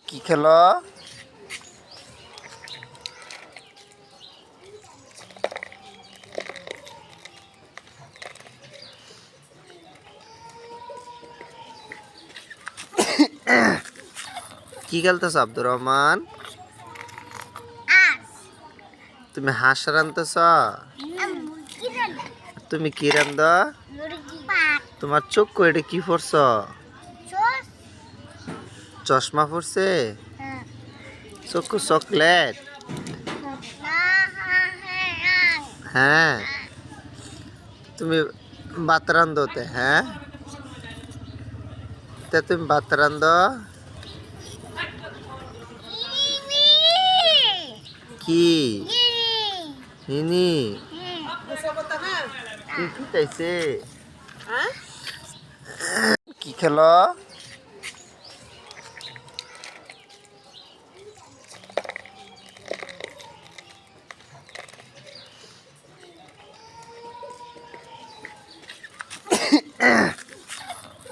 কি খেলো? কি খেলতেছ আব্দুর রহমান? তুমি হাঁস রান্ধতেছ? তুমি কি রান্ধ? তোমার চোখ এটা কি পড়ছ? চশমা পড়ছে? চক্ষু চকলেট? হ্যাঁ। তুমি ভাত রান্ধতে? হ্যাঁ, তা তুমি ভাত রান্ধ? কি হিনি কি চাইছে? কি খেলো?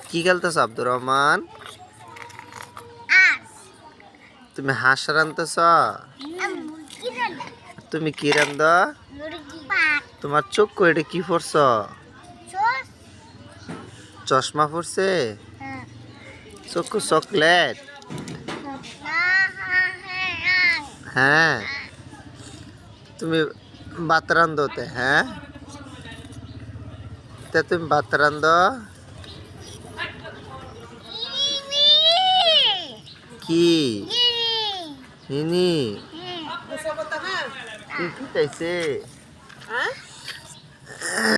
কি খেলতেছ আব্দুর রহমান? তুমি হাঁস রান্ধতেছ? তুমি কি রান্ধ? তোমার চোখ এটা কি পড়ছ? চশমা পড়ছে? চক্ষু চকলেট? হ্যাঁ। তুমি ভাত রান্ধতে? হ্যাঁ, তা তুমি ভাত রান্ধ? কি হিনি কি চাইছে?